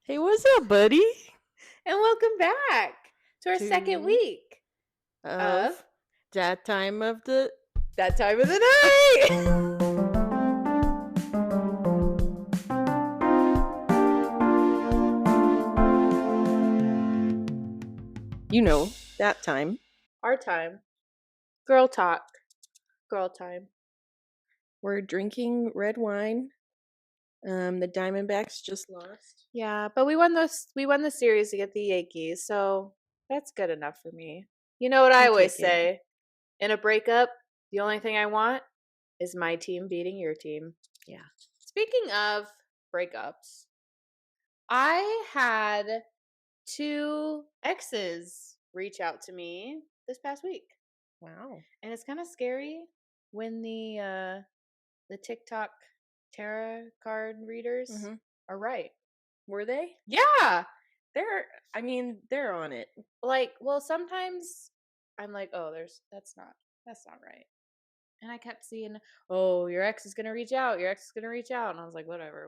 Hey, what's up, buddy? And welcome back to our second To week of of that time of the That Time of the Night. that time. Our time. Girl talk. Girl time. We're drinking red wine. The Diamondbacks just lost. Yeah, but we won the series against the Yankees, so that's good enough for me. You know what I always take it. say? In a breakup, the only thing I want is my team beating your team. Yeah. Speaking of breakups, I had 2 exes reach out to me this past week. Wow. And it's kind of scary when the TikTok tarot card readers are right. Were they? Yeah. They're on it. Like, well, sometimes I'm like, "Oh, that's not right." And I kept seeing, "Oh, your ex is going to reach out. Your ex is going to reach out." And I was like, "Whatever."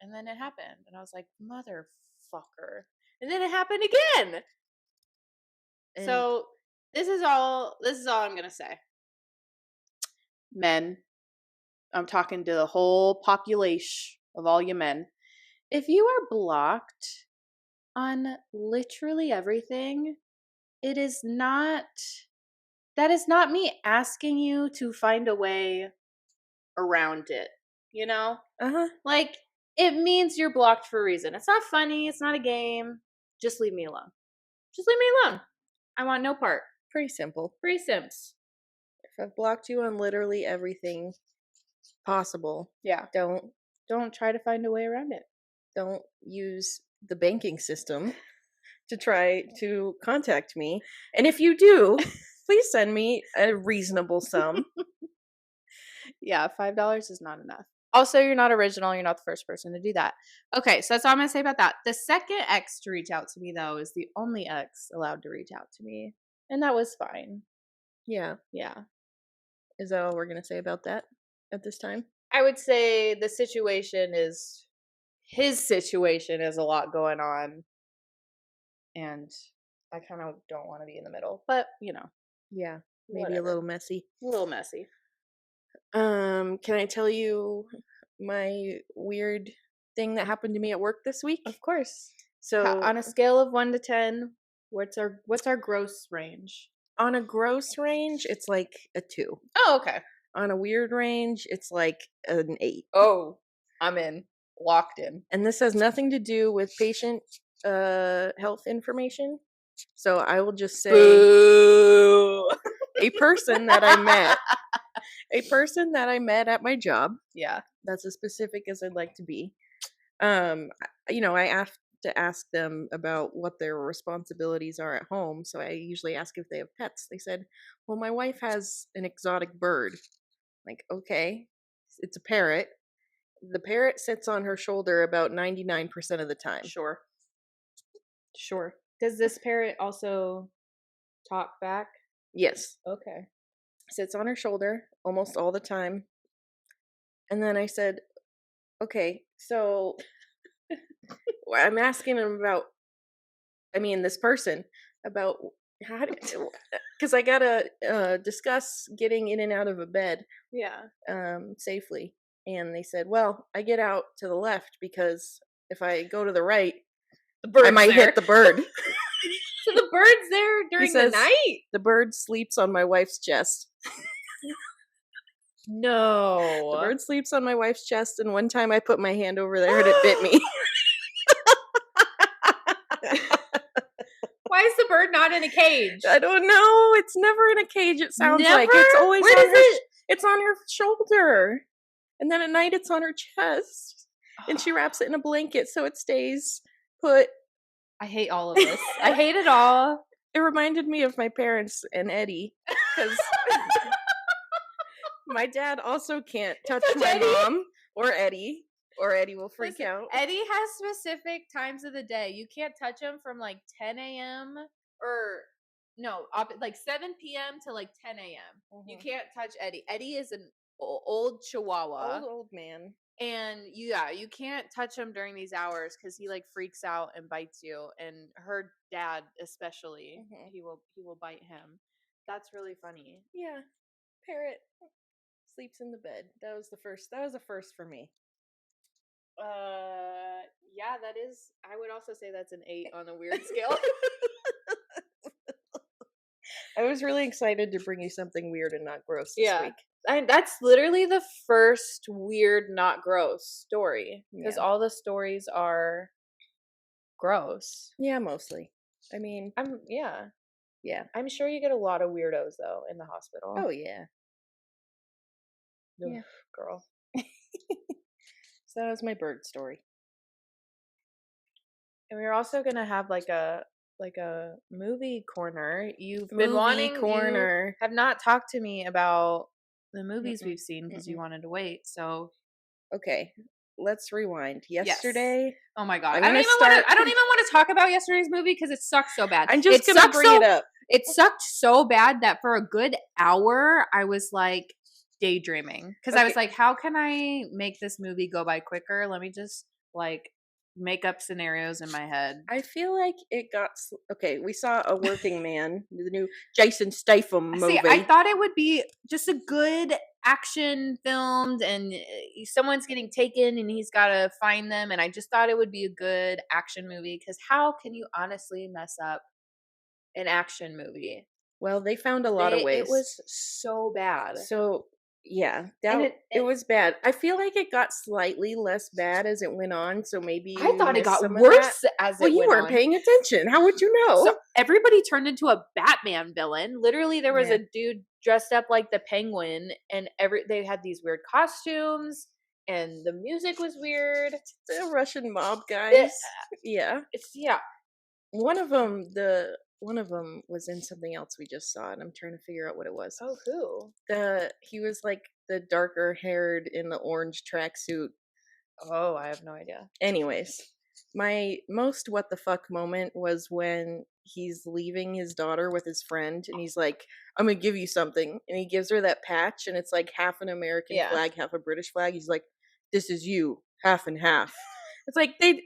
And then it happened. And I was like, "Motherfucker." And then it happened again. And So, this is all I'm going to say. Men, I'm talking to the whole population of all you men. If you are blocked on literally everything, that is not me asking you to find a way around it, you know? Like, it means you're blocked for a reason. It's not funny, it's not a game. Just leave me alone. Just leave me alone. I want no part. Pretty simple. Pretty simps. If I've blocked you on literally everything possible, Yeah. Don't try to find a way around it. Don't use the banking system to try to contact me. And if you do, please send me a reasonable sum. Yeah, $5 is not enough. Also, you're not original. You're not the first person to do that. Okay, so that's all I'm going to say about that. The second ex to reach out to me, though, is the only ex allowed to reach out to me. And that was fine. Yeah. Yeah. Is that all we're going to say about that at this time? I would say his situation is a lot going on. And I kind of don't want to be in the middle. But, Yeah, maybe whatever. a little messy. A little messy. Can I tell you my weird thing that happened to me at work this week? Of course. So on a scale of 1 to 10, what's our gross range? On a gross range, it's like a 2. Oh, okay. On a weird range, it's like an 8. Oh, I'm in. Locked in. And this has nothing to do with patient health information. So I will just say Boo. a person that I met at my job. Yeah. That's as specific as I'd like to be. I have to ask them about what their responsibilities are at home. So I usually ask if they have pets. They said, well, my wife has an exotic bird. Like, okay, it's a parrot. The parrot sits on her shoulder about 99% of the time. Sure. Does this parrot also talk back? Yes. Okay. Sits on her shoulder almost all the time. And then I said, okay, so I'm asking him about, this person about how because I gotta discuss getting in and out of a bed, safely. And they said, well, I get out to the left because if I go to the right, I might hit the bird. So the bird's there during the night? The bird sleeps on my wife's chest. No. The bird sleeps on my wife's chest, and one time I put my hand over there and it bit me. Why is the bird not in a cage? I don't know. It's never in a cage, it sounds like. It's always it's on her shoulder. And then at night it's on her chest. And she wraps it in a blanket so it stays put. I hate all of this. I hate it all. It reminded me of my parents and Eddie. Because my dad also can't touch my mom or Eddie. Or Eddie will freak out. Eddie has specific times of the day. You can't touch him from like 10 a.m. or like 7 p.m. to like 10 a.m. Mm-hmm. You can't touch Eddie. Eddie is an old chihuahua. Old man. And you can't touch him during these hours because he like freaks out and bites you. And her dad especially, Mhm. he will bite him. That's really funny. Yeah, Parrot sleeps in the bed. That was the first. That was a first for me. Yeah, that is. I would also say that's an 8 on the weird scale. I was really excited to bring you something weird and not gross this week. And that's literally the first weird, not gross story because Yeah. all the stories are gross. Yeah, mostly. I mean, Yeah. yeah. I'm sure you get a lot of weirdos though in the hospital. Oh yeah. Ugh, Yeah. girl. So that was my bird story. And we're also gonna have like a movie corner. You've been Movie wanting corner. You have not talked to me about the movies Mm-mm. we've seen because you wanted to wait. So Okay, let's rewind. Yes. Yesterday, oh my god, I'm I don't gonna even start- want to talk about yesterday's movie because it sucks so bad. I'm just It gonna sucks bring so- it up. It sucked so bad that for a good hour I was like daydreaming because I was Okay. like, how can I make this movie go by quicker? Let me just like make up scenarios in my head. I feel like it got okay. We saw A Working Man, the new Jason Statham movie. See, I thought it would be just a good action filmed and someone's getting taken and he's got to find them. And I just thought it would be a good action movie because how can you honestly mess up an action movie? Well, they found a lot of ways. It was so bad. So yeah, that And it was bad. I feel like it got slightly less bad as it went on. So maybe I thought it missed got some of worse that. as Well, it you went weren't on. paying attention. How would you know? So everybody turned into a Batman villain. Literally, there was Yeah. a dude dressed up like the Penguin, and they had these weird costumes, and the music was weird. The Russian mob guys. Yeah. Yeah. One of them was in something else we just saw, and I'm trying to figure out what it was. Oh, who? He was like the darker haired in the orange tracksuit. Oh, I have no idea. Anyways, my most what the fuck moment was when he's leaving his daughter with his friend, and he's like, "I'm gonna give you something," and he gives her that patch, and it's like half an American Yeah. flag, half a British flag. He's like, "This is you, half and half." It's like they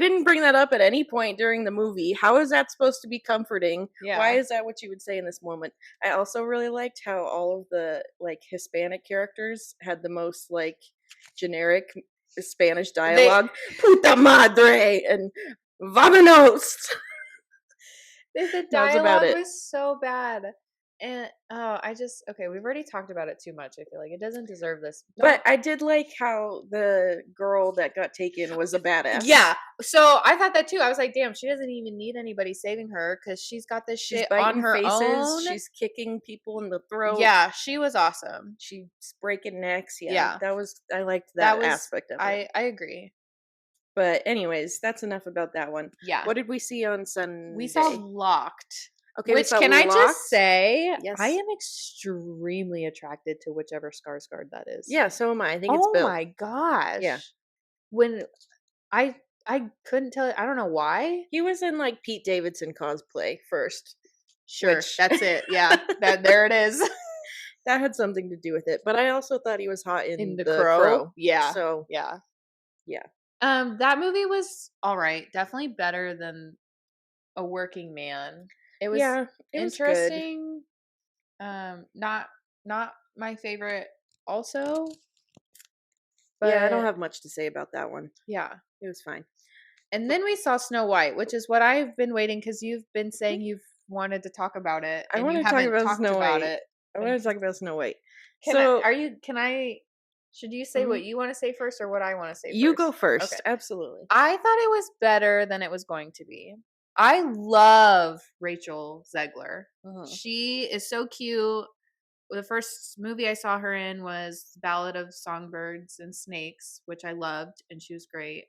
didn't bring that up at any point during the movie. How is that supposed to be comforting? Yeah. Why is that what you would say in this moment? I also really liked how all of the like Hispanic characters had the most like generic Spanish dialogue. Puta madre and vamonos. The That was about dialogue it. was so bad. And we've already talked about it too much. I feel like it doesn't deserve this. But I did like how the girl that got taken was a badass. Yeah. So I thought that too. I was like, damn, she doesn't even need anybody saving her because she's got this She's shit biting on her faces. own. She's kicking people in the throat. Yeah, she was awesome. She's breaking necks. Yeah. I liked that was aspect of it. I agree. But anyways, that's enough about that one. Yeah. What did we see on Sunday? We saw Locked. Okay, we Which saw can I Locked. just say, Yes. I am extremely attracted to whichever Skarsgård that is. Yeah, so am I. I think it's Bill. Oh my gosh. Yeah. When I couldn't tell. I don't know why. He was in like Pete Davidson cosplay first. Sure, Which- that's it. Yeah, there it is. That had something to do with it. But I also thought he was hot in The The Crow? Yeah. So Yeah. Yeah. That movie was all right. Definitely better than A Working Man. It was yeah, it was good. interesting. Not my favorite. Also. Yeah, I don't but- have much to say about that one. Yeah. It was fine. And then we saw Snow White, which is what I've been waiting because you've been saying you've wanted to talk about it. I and wanna you talk haven't about talked Snow about White. it. I want to talk about Snow White. Should you say what you want to say first or what I want to say first? You go first. Okay. Absolutely. I thought it was better than it was going to be. I love Rachel Zegler. Uh-huh. She is so cute. The first movie I saw her in was Ballad of Songbirds and Snakes, which I loved, and she was great.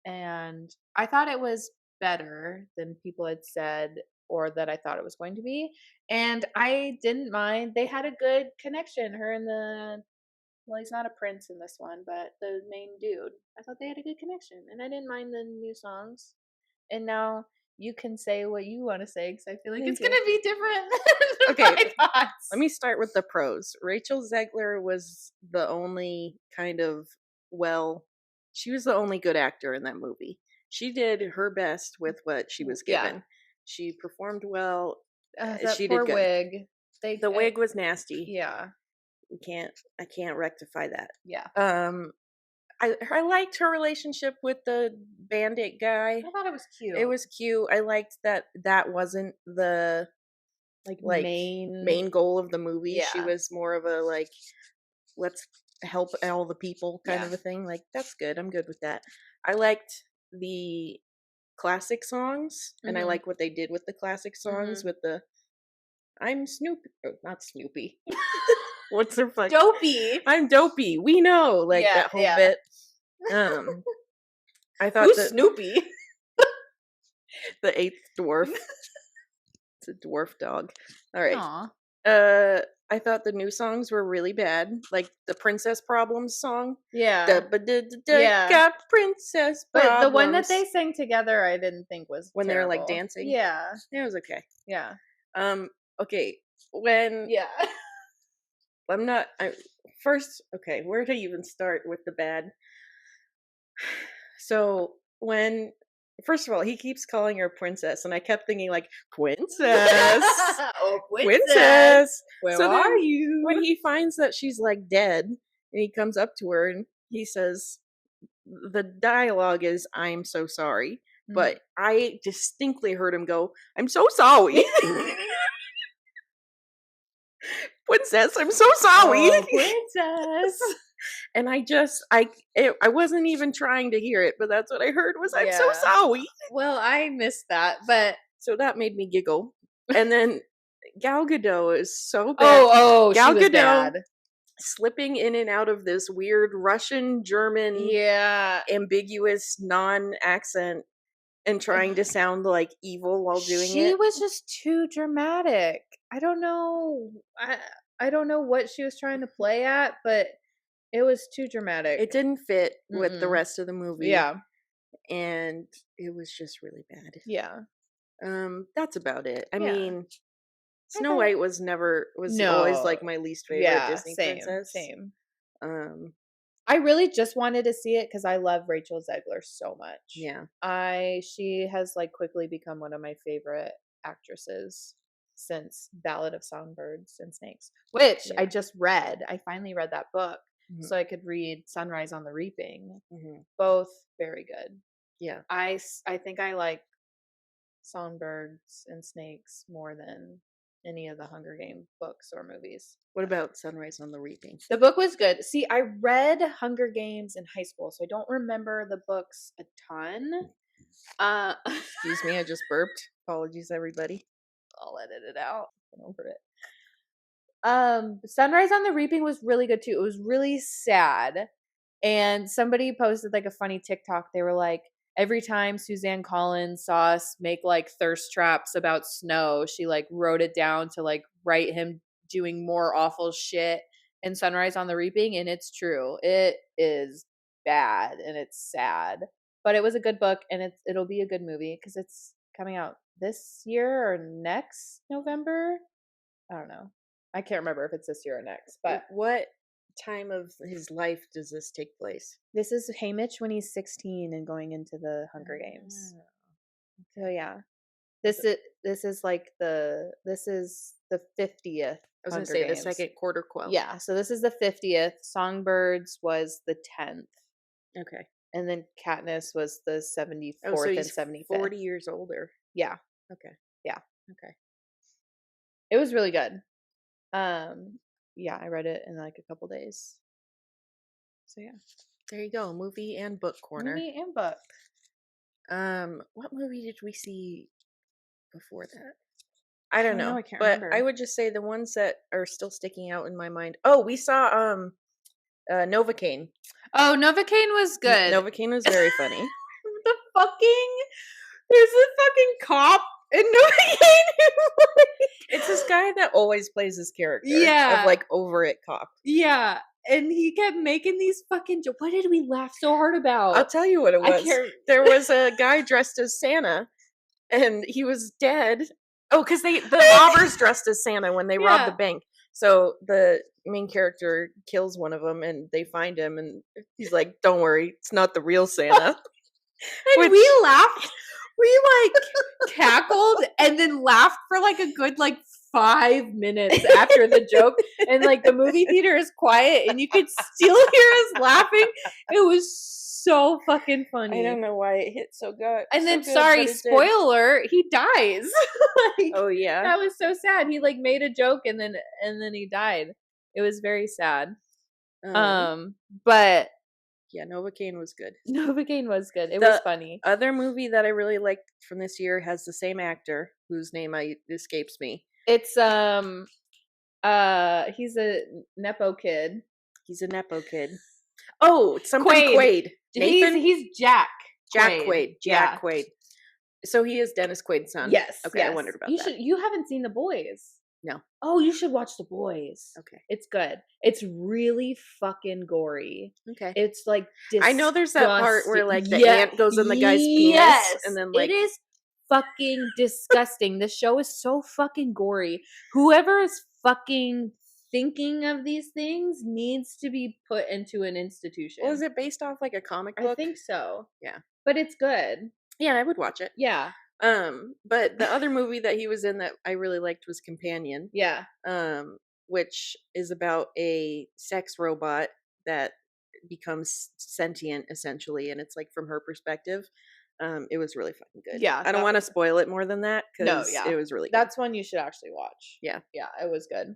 And I thought it was better than people had said or that I thought it was going to be. And I didn't mind. They had a good connection, her and well, he's not a prince in this one, but the main dude. I thought they had a good connection, and I didn't mind the new songs. And now you can say what you want to say because I feel like Thank it's you. gonna be different. than Okay, my thoughts. Let me start with the pros. Rachel Zegler was the only kind of, well, she was the only good actor in that movie. She did her best with what she was Yeah. given. She performed well. That She poor did good. wig. The wig was nasty. Yeah. I can't rectify that. Yeah. I liked her relationship with the bandit guy. I thought it was cute. It was cute. I liked that wasn't the like main goal of the movie. She Yeah. was more of a like, let's help all the people kind Yeah. of a thing. Like, that's good. I'm good with that. I liked the classic songs, and I Mhm. like what they did with the classic songs with the I'm Snoopy, not Snoopy. What's their fuck? Dopey. I'm Dopey. We know, like Yeah, that whole yeah. bit. I thought Who's that Snoopy? the eighth dwarf. It's a dwarf dog. All right. Aw. I thought the new songs were really bad, like the Princess Problems song. Yeah. Yeah. Got princess problems. But the one that they sang together, I didn't think was when they're like terrible. dancing. Yeah. It was okay. Yeah. Okay. When Yeah. I'm not. First, okay. Where to even start with the bad? So when. First of all, he keeps calling her princess, and I kept thinking like, princess, oh, princess. Where So are then you? when he finds that she's like dead, and he comes up to her and he says, the dialogue is, "I'm so sorry," but I distinctly heard him go, "I'm so sorry." Princess, I'm so sorry. Oh, princess. And I wasn't even trying to hear it, but that's what I heard was, "I'm so Yeah. sorry." Well, I missed that, but So that made me giggle. And then Gal Gadot is so bad. oh, Gal she was Gadot bad. Slipping in and out of this weird Russian, German, Yeah. ambiguous non-accent and trying to sound like evil while doing She it. was just too dramatic. I don't know. I don't know what she was trying to play at, but it was too dramatic. It didn't fit with the Mm-mm. rest of the movie. Yeah. And it was just really bad. Yeah. That's about it. I Yeah. mean, Snow White was always like my least favorite Disney princess. Same. Um, I really just wanted to see it because I love Rachel Zegler so much. yeah. She has like quickly become one of my favorite actresses since Ballad of Songbirds and Snakes, which I just read. I finally read that book so I could read Sunrise on the Reaping. Both very good. Yeah. I think I like Songbirds and Snakes more than any of the Hunger Game books or movies. What about Sunrise on the Reaping? The book was good. See, I read Hunger Games in high school, so I don't remember the books a ton. Excuse me, I just burped. Apologies, everybody. I'll edit it out. Get over it. Sunrise on the Reaping was really good too. It was really sad. And somebody posted like a funny TikTok. They were like, every time Suzanne Collins saw us make like thirst traps about snow, she like wrote it down to like write him doing more awful shit in Sunrise on the Reaping. And it's true. It is bad and it's sad. But it was a good book and it'll be a good movie because it's coming out this year or next November. I don't know. I can't remember if it's this year or next. But what time of his life does this take place? This is Haymitch when he's 16 and going into the Hunger Games. So yeah, this is the 50th. I was going to say the second quarter quell. Yeah, so this is the 50th. Songbirds was the 10th. Okay. And then Katniss was the 74th so he's and 75th. 40 years older. Yeah. Okay. Yeah. Okay. It was really good. Yeah, I read it in like a couple days. So yeah. There you go. Movie and book corner. Movie and book. What movie did we see before that? I don't know. I can't but remember. I would just say the ones that are still sticking out in my mind. Oh, we saw Novocaine. Oh, Novocaine was good. Novocaine was very funny. There's a fucking cop in Novocaine. It's this guy that always plays his character. Yeah. Of like over it cop. Yeah. And he kept making these fucking jokes. What did we laugh so hard about? I'll tell you what it was. There was a guy dressed as Santa and he was dead. Oh, because the robbers dressed as Santa when they robbed the Yeah. bank. So the main character kills one of them, and they find him, and he's like, "Don't worry, it's not the real Santa." And we laughed. We like cackled and then laughed for like a good like 5 minutes after the joke. And like the movie theater is quiet and you could still hear us laughing. It was so fucking funny. I don't know why it hit so good. And then, so good, sorry, but it did. spoiler, he dies. Like, Oh yeah, that was so sad. He like made a joke and then he died. It was very sad. But yeah, Novocaine was good. Novocaine was good. It was funny. Other movie that I really liked from this year has the same actor whose name escapes me. It's he's a Nepo kid. He's a Nepo kid. Oh, something Quaid. Nathan? He's Jack. Quaid. Jack Quaid. So he is Dennis Quaid's son. Yes. Okay, yes. I wondered about that. You haven't seen The Boys. No. Oh, you should watch The Boys. Okay. It's good. It's really fucking gory. Okay. It's like I know there's that part where like the ant goes in the guy's penis and then like it is fucking disgusting. The show is so fucking gory. Whoever is fucking thinking of these things needs to be put into an institution. Was it based off like a comic book? I think so. Yeah. But it's good. Yeah, I would watch it. Yeah. But the other movie that he was in that I really liked was Companion. Yeah. Which is about a sex robot that becomes sentient essentially, and it's like from her perspective. It was really fucking good. Yeah. I don't want to spoil it more than that because it was really good. That's one you should actually watch. Yeah. Yeah, it was good.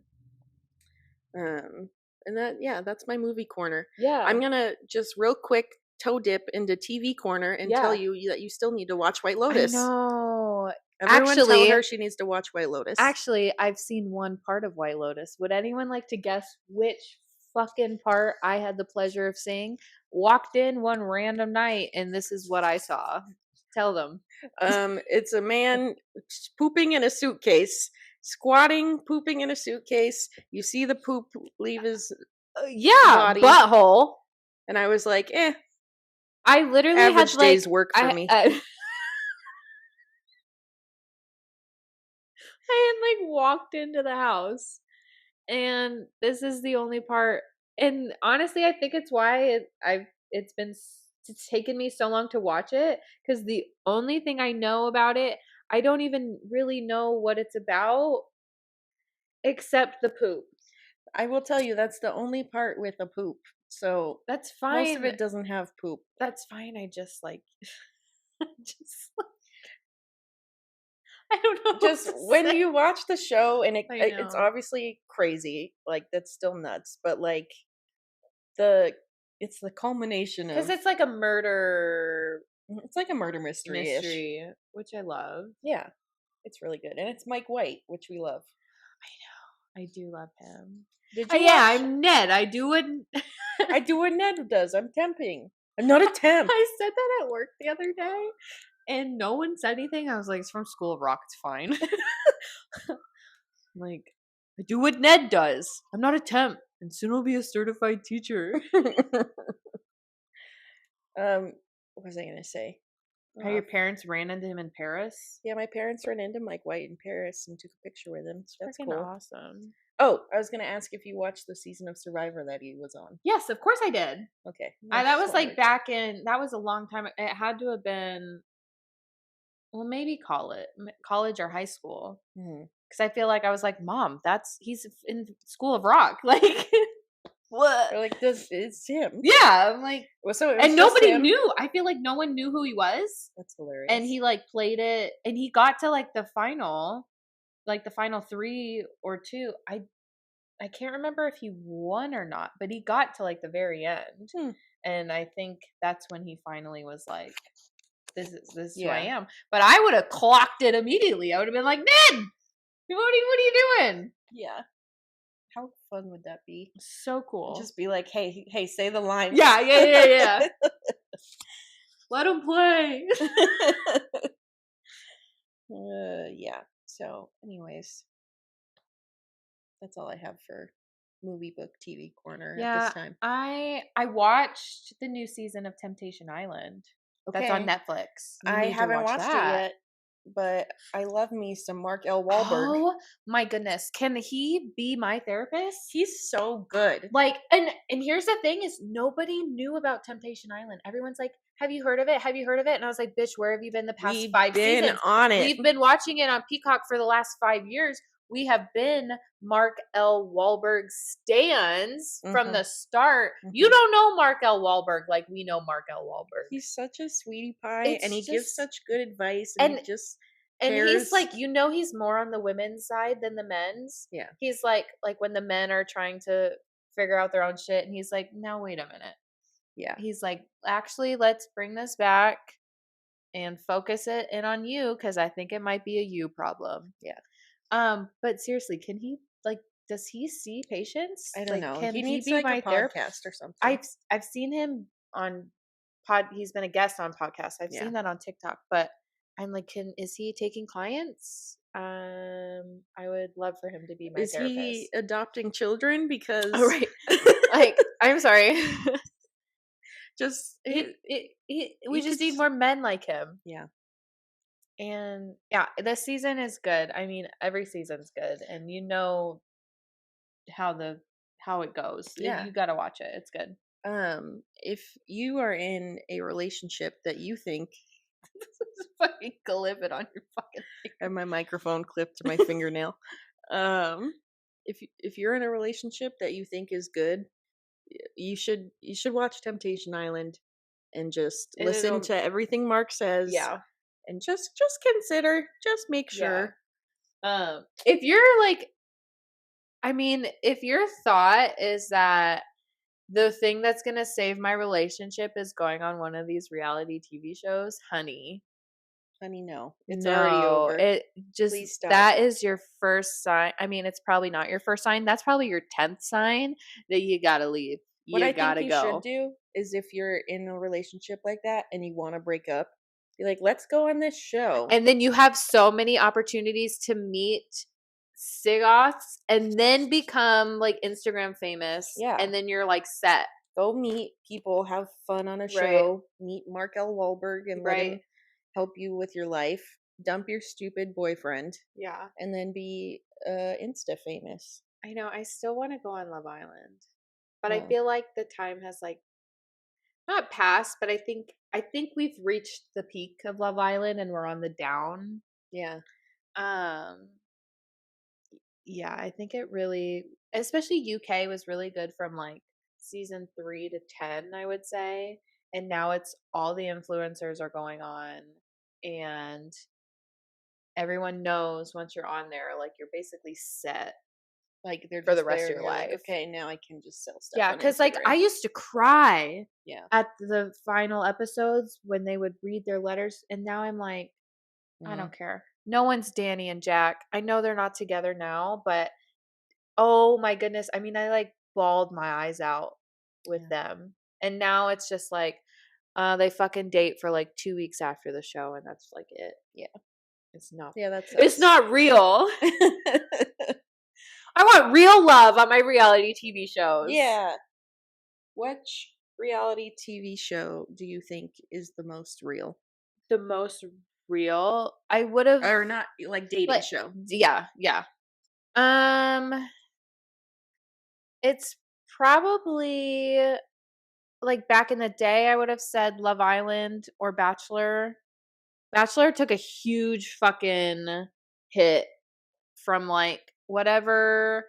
And that's my movie corner. Yeah. I'm gonna just real quick toe dip into TV corner and tell you that you still need to watch White Lotus. I know. Everyone tell her she needs to watch White Lotus. Actually, I've seen one part of White Lotus. Would anyone like to guess which fucking part I had the pleasure of seeing? Walked in one random night and this is what I saw. Tell them. It's a man pooping in a suitcase, squatting, pooping in a suitcase. You see the poop leave his body. Butthole. And I was like, I literally average had day's work for me. I had like walked into the house and this is the only part, and honestly I think it's why it's taken me so long to watch it, because the only thing I know about it, I don't even really know what it's about except the poop. I will tell you that's the only part with a poop. So that's fine. Most of it doesn't have poop. That's fine. I just like I don't know. Just when you watch the show and it's obviously crazy, like that's still nuts, but like it's the culmination of, because it's like a murder. It's like a murder mystery, which I love. Yeah, it's really good, and it's Mike White, which we love. I know. I do love him. Did you? Yeah, I'm Ned. I do what I do what Ned does. I'm temping. I'm not a temp. I said that at work the other day, and no one said anything. I was like, "It's from School of Rock. It's fine." Like, I do what Ned does. I'm not a temp, and soon I'll be a certified teacher. What was I gonna say? How your parents ran into him in Paris? Yeah, my parents ran into Mike White in Paris and took a picture with him. That's cool. Awesome. Oh, I was gonna ask if you watched the season of Survivor that he was on. Yes, of course I did. Okay, that was like back in. That was a long time. It had to have been. Well, maybe college or high school. Because I feel like I was like, Mom, he's in School of Rock. Like, what? Or like, it's him. Yeah, I'm like, well, so and nobody knew. I feel like no one knew who he was. That's hilarious. And he like played it, and he got to like the final 3 or 2. I can't remember if he won or not, but he got to like the very end. And I think that's when he finally was like, this is who I am. But I would have clocked it immediately. I would have been like, Ned, what are you doing? Yeah. How fun would that be? So cool. Just be like, hey, say the line. Yeah. Let him play. Yeah. So, anyways, that's all I have for movie, book, TV corner at this time. I watched the new season of Temptation Island. Okay. That's on Netflix. I haven't watched it yet. but I love me some Mark L. Wahlberg. Oh my goodness. Can he be my therapist? He's so good. Like, and here's the thing is nobody knew about Temptation Island. Everyone's like, have you heard of it? Have you heard of it? And I was like, bitch, where have you been the past We've 5 been seasons? on it. We've been watching it on Peacock for the last 5 years. We have been Mark L. Wahlberg stans from the start. You don't know Mark L. Wahlberg like we know Mark L. Wahlberg. He's such a sweetie pie, and he gives such good advice, and he just and cares. he's like, he's more on the women's side than the men's. Yeah. He's like when the men are trying to figure out their own shit, and he's like, now wait a minute. Yeah. He's like, actually, let's bring this back and focus it in on you because I think it might be a you problem. Yeah. But seriously, can he does he see patients? I don't know. Can he needs be like my a therapist podcast or something. I've seen him on he's been a guest on podcasts. I've seen that on TikTok, but I'm like, is he taking clients? I would love for him to be my therapist. Is he adopting children? Because like, I'm sorry. Just we just need more men like him. Yeah. And yeah, this season is good. I mean, every season's good, and how it goes. Yeah. You gotta watch it. It's good. If you are in a relationship that you think this is fucking clip it on your fucking finger. I have my microphone clipped to my fingernail. If you're in a relationship that you think is good, you should watch Temptation Island and just listen to everything Mark says. Yeah. And just consider, just make sure. Yeah. If you're like, I mean, if your thought is that the thing that's going to save my relationship is going on one of these reality TV shows, honey, no. It's already over. Please stop. That is your first sign. I mean, it's probably not your first sign. That's probably your 10th sign that you got to leave. What I think you should do is if you're in a relationship like that and you want to break up, be like, let's go on this show. And then you have so many opportunities to meet Sigoths and then become like Instagram famous. Yeah. And then you're like set. Go meet people, have fun on a show, meet Mark L. Wahlberg and let him help you with your life. Dump your stupid boyfriend. Yeah. And then be Insta famous. I know. I still want to go on Love Island. But I feel like the time has like not passed, but I think we've reached the peak of Love Island and we're on the down. Yeah. Yeah, I think it really, especially UK was really good from like season 3 to 10, I would say. And now it's all the influencers are going on and everyone knows once you're on there, like you're basically set. Like they're for the rest of your life. Like, okay, now I can just sell stuff. Yeah, because like I used to cry. Yeah. At the final episodes when they would read their letters, and now I'm like, I don't care. No one's Danny and Jack. I know they're not together now, but oh my goodness, I mean, I like bawled my eyes out with them, and now it's just like, they fucking date for like 2 weeks after the show, and that's like it. Yeah. It's not. Yeah, that's. It's not real. I want real love on my reality TV shows. Yeah. Which reality TV show do you think is the most real? The most real? I would have, or not like dating show. Yeah, yeah. It's probably like back in the day I would have said Love Island or Bachelor. Bachelor took a huge fucking hit from like whenever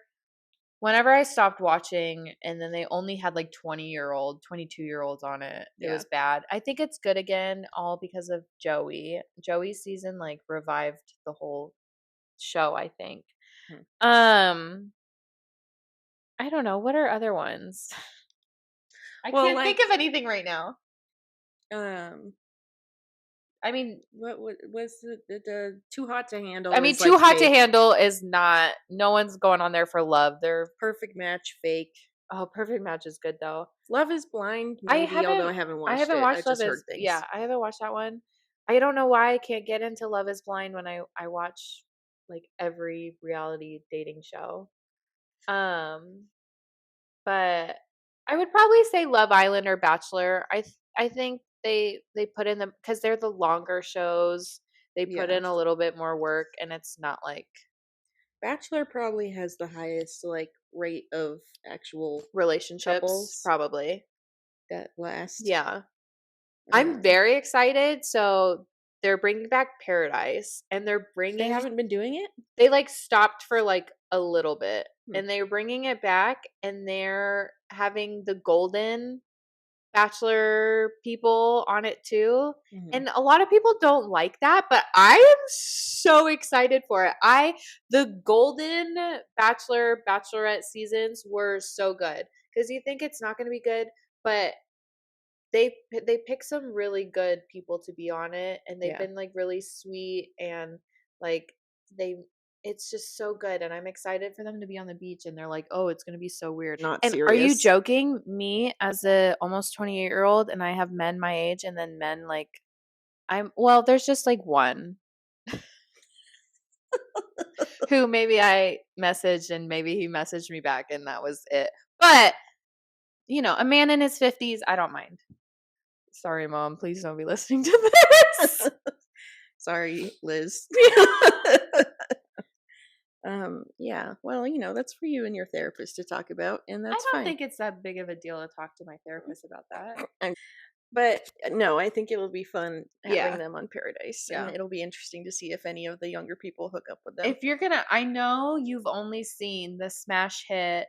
I stopped watching and then they only had like 22-year-olds on it. It was bad. I think it's good again all because of Joey. Joey's season like revived the whole show, I think. I don't know. What are other ones? I can't think of anything right now. I mean, what was the Too Hot to Handle? I mean, Too Hot to Handle is not. No one's going on there for love. They're Perfect Match, fake. Oh, Perfect Match is good though. Love is Blind. Maybe, although I haven't watched it. I haven't watched Love is. Yeah, I haven't watched that one. I don't know why I can't get into Love is Blind when I watch like every reality dating show. But I would probably say Love Island or Bachelor. I think they put in them because they're the longer shows. They put Yeah. in a little bit more work, and it's not like Bachelor probably has the highest like rate of actual relationships, couples probably. that last. Yeah. I'm very excited. So they're bringing back Paradise, and They haven't been doing it? they like stopped for like a little bit, Hmm. and they're bringing it back, and they're having the Golden Bachelor people on it too. Mhm. And a lot of people don't like that, but I am so excited for it. The Golden Bachelor Bachelorette seasons were so good, because you think it's not going to be good, but they pick some really good people to be on it, and they've Yeah. been like really sweet, and like they it's just so good, and I'm excited for them to be on the beach, and they're like, "Oh, it's going to be so weird." Not And are you serious. joking? Me as a almost 28-year-old, and I have men my age, and then men like there's just like one who maybe I messaged, and maybe he messaged me back, and that was it. But, a man in his 50s, I don't mind. Sorry, Mom, please don't be listening to this. Sorry, Liz. Yeah. Well, that's for you and your therapist to talk about, and that's I don't fine. think it's that big of a deal to talk to my therapist about that. But no, I think it'll be fun having Yeah. them on Paradise, Yeah. and it'll be interesting to see if any of the younger people hook up with them. If you're gonna, I know you've only seen the smash hit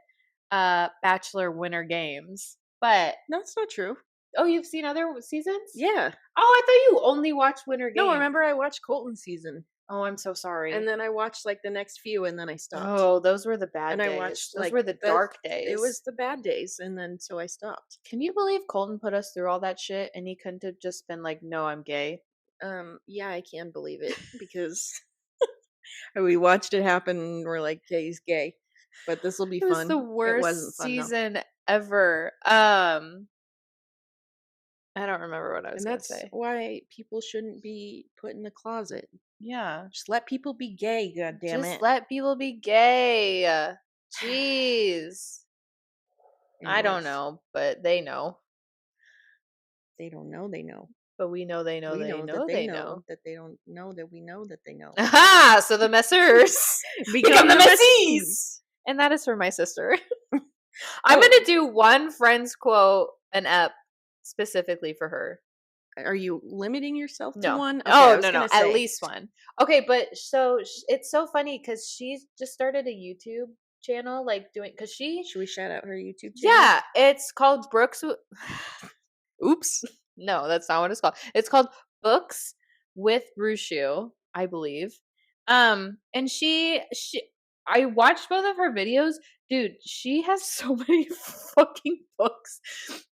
Bachelor Winter Games, but No, that's not true. you've seen other seasons? Yeah. Oh, I thought you only watched Winter Games. No, remember I watched Colton's season, Oh, I'm so sorry. and then I watched like the next few, and then I stopped. Oh, those were the bad and days. I watched Those like were the dark days. It was the bad days, and then so I stopped. Can you believe Colton put us through all that shit, and he couldn't have just been like, "No, I'm gay." Yeah, I can believe it because we watched it happen, and we're like, "Yeah, he's gay," but this will be It was fun. the It worst wasn't fun, though. season ever. I don't remember what I was And going to that's say. why people shouldn't be put in the closet. Yeah. Just let people be gay, God damn Just it. let people be gay. Jeez. I don't Anyways, know, but they know. They don't know they know. But we know they know We they know know that they they know. know that they don't know that we know that they know. Aha! So the messers become the messies. And that is for my sister. I'm going to do one friend's quote an ep specifically for her. Are you limiting yourself to No. one? Okay, Oh, I was no, gonna at say. least one. Okay, but so it's so funny because she's just started a YouTube channel, like because she. Should we shout out her YouTube channel? Yeah, it's called Brooks. Oops. No, that's not what it's called. It's called Books with Brushu, I believe. And I watched both of her videos. Dude, she has so many fucking books.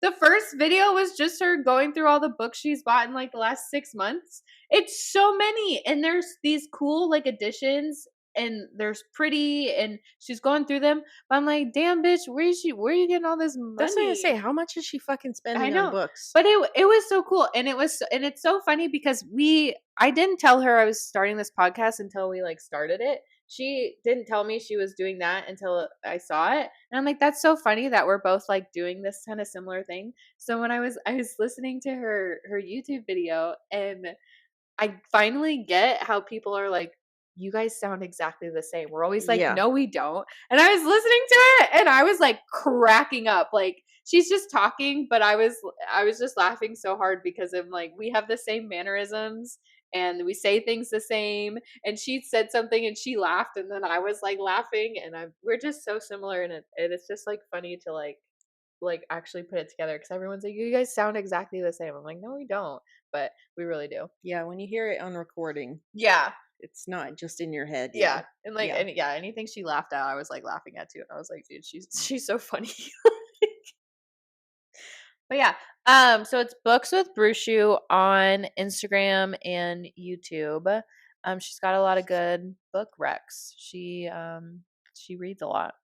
The first video was just her going through all the books she's bought in like the last 6 months. It's so many, and there's these cool like additions, and there's pretty, and she's going through them. But I'm like, damn, bitch, where are you getting all this money? That's what I say. How much is she fucking spending I know, on books? but it was so cool, and it's so funny because I didn't tell her I was starting this podcast until we like started it. She didn't tell me she was doing that until I saw it, and I'm like, that's so funny that we're both like doing this kind of similar thing. So when I was listening to her YouTube video, and I finally get how people are like, you guys sound exactly the same. We're always like, Yeah. no, we don't. And I was listening to it, and I was like cracking up. Like she's just talking, but I was just laughing so hard because I'm like, we have the same mannerisms, and we say things the same. And she said something, and she laughed, and then I was like laughing, and we're just so similar, and it's just like funny to like actually put it together because everyone's like, you guys sound exactly the same. I'm like, no, we don't, but we really do. Yeah, when you hear it on recording, Yeah. it's not just in your head. Yeah. And like, Yeah. anything she laughed at, I was like laughing at too. And I was like, dude, she's so funny. But yeah. So it's Books with Brushu on Instagram and YouTube. She's got a lot of good book recs. She reads a lot.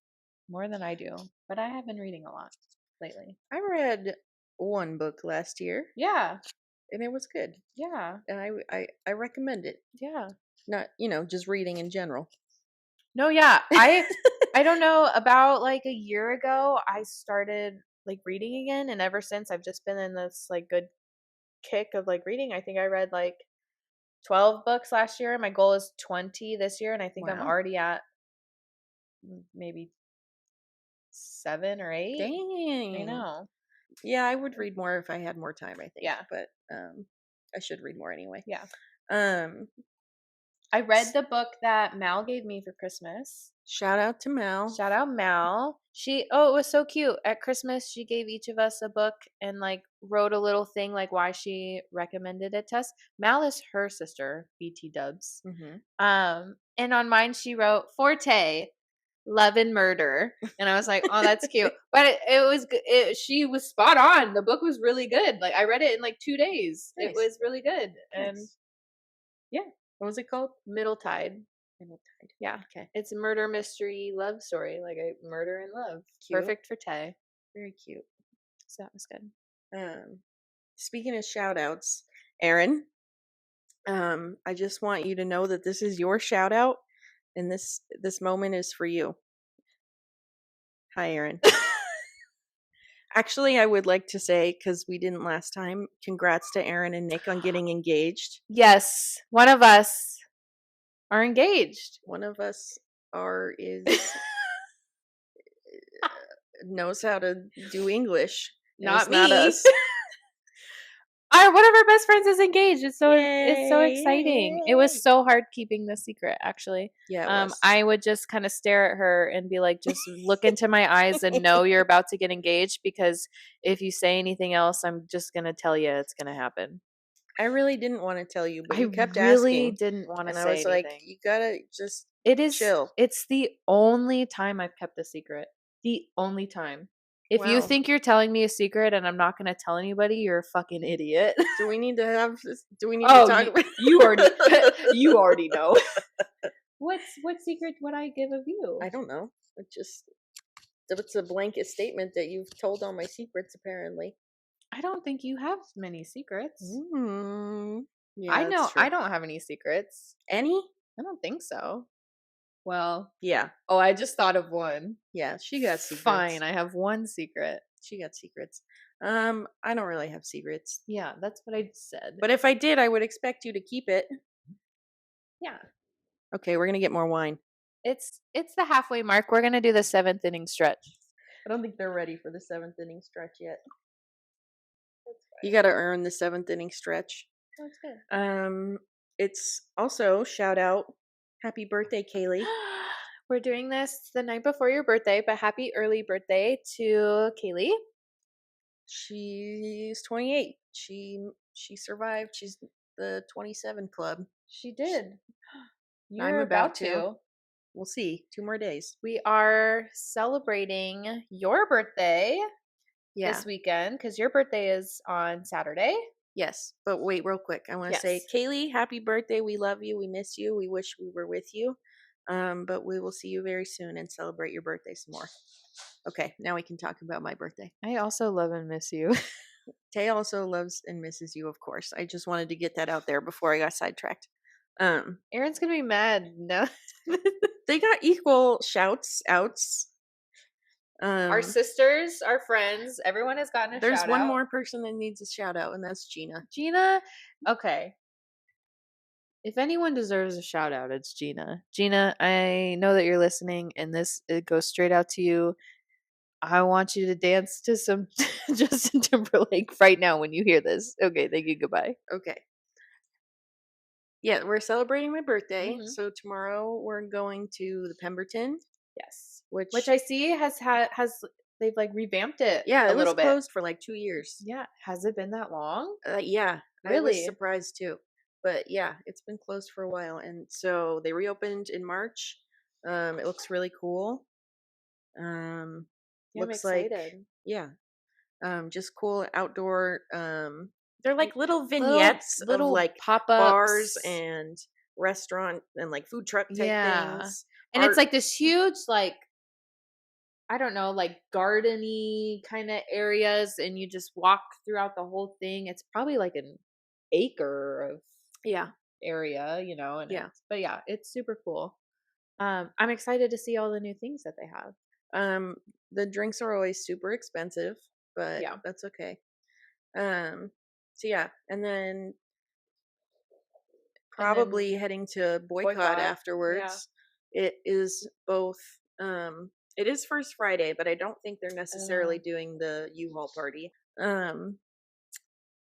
More than I do. But I have been reading a lot lately. I read one book last year. Yeah. And it was good. Yeah. And I recommend it. Yeah. Not, just reading in general. No, yeah. I don't know, about like a year ago I started like reading again, and ever since I've just been in this like good kick of like reading. I think I read like 12 books last year. My goal is 20 this year, and I think I'm Wow. already at maybe 7 or 8. Dang. I know. Yeah, I would read more if I had more time, I think. Yeah. But I should read more anyway. Yeah. Um I read the book that Mal gave me for Christmas. Shout out to Mel. Shout out Mal. It was so cute. At Christmas, she gave each of us a book and like wrote a little thing like why she recommended it to us. Mal is her sister, BT Dubs. Mm-hmm. And on mine she wrote Forte, Love and Murder, and I was like, oh, that's cute. But it was she was spot on. The book was really good. Like I read it in like 2 days. Nice. It was really good. And Nice. yeah, What was it called? Middle Tide. Middletide. Yeah. Okay. It's a murder mystery love story, like a murder and love. Cute. Perfect for Tay. Very cute. So that was good. Speaking of shout outs, Erin, I just want you to know that this is your shout out and this moment is for you. Hi, Erin. Actually, I would like to say, because we didn't last time, congrats to Erin and Nick on getting engaged. Yes, one of us are engaged. One of us knows how to do English. Not me. Not us. One of our best friends is engaged. It's so Yay. exciting. It was so hard keeping the secret, actually. Yeah, it was. I would just kind of stare at her and be like, just look into my eyes and know you're about to get engaged, because if you say anything else, I'm just gonna tell you it's gonna happen. I really didn't want to tell you, but you kept really asking. didn't want to And say I was anything. like, you gotta just chill. chill. It's the only time I've kept a secret. The only time. If you Wow. think you're telling me a secret and I'm not going to tell anybody, you're a fucking idiot. Do we need to have this? Do we need Oh, to talk about you already you already know. What secret would I give of you? I don't know. It's a blanket statement that you've told all my secrets, apparently. I don't think you have many secrets. Yeah, I know that's true. I don't have any secrets. Any? I don't think so. Well, yeah. Oh, I just thought of one. Yeah, she got secrets. Fine, I have one secret. She got secrets. I don't really have secrets. Yeah, that's what I said. But if I did, I would expect you to keep it. Yeah. Okay, we're gonna get more wine. It's the halfway mark. We're gonna do the 7th inning stretch. I don't think they're ready for the 7th inning stretch yet. You got to earn the 7th inning stretch. That's good. It's also shout out, happy birthday, Kaylee. We're doing this the night before your birthday, but happy early birthday to Kaylee. She's 28. She survived. She's the 27 club. She did. I'm about to. We'll see. 2 more days. We are celebrating your birthday this weekend, because your birthday is on Saturday. Yes, but wait real quick. I want to say, Kaylee, happy birthday. We love you. We miss you. We wish we were with you. But we will see you very soon and celebrate your birthday some more. Okay, now we can talk about my birthday. I also love and miss you. Tay also loves and misses you, of course. I just wanted to get that out there before I got sidetracked. Aaron's gonna be mad. No. They got equal shouts outs. Our sisters, our friends, everyone has gotten a shout out. There's one more person that needs a shout out, and that's Gina. Gina? Okay. If anyone deserves a shout out, it's Gina. Gina, I know that you're listening, and it goes straight out to you. I want you to dance to some Justin Timberlake right now when you hear this. Okay, thank you. Goodbye. Okay. Yeah, we're celebrating my birthday. Mm-hmm. So tomorrow we're going to the Pemberton. Yes. Which I see has they've like revamped it. Yeah, it was closed for like 2 years. Yeah. Has it been that long? Yeah. Really? I was surprised too. But yeah, it's been closed for a while. And so they reopened in March. It looks really cool. Looks I'm excited. Just cool outdoor they're like little vignettes little of like pop-ups, bars and restaurant and like food truck type things. And it's like this huge, like, I don't know, like garden-y kind of areas, and you just walk throughout the whole thing. It's probably like an acre of area, you know. And but yeah, it's super cool. I'm excited to see all the new things that they have. The drinks are always super expensive, but that's okay. So yeah, and then And then probably heading to boycott boycott. Yeah. afterwards. It is both it is First Friday, but I don't think they're necessarily Oh. doing the U-Haul party. Um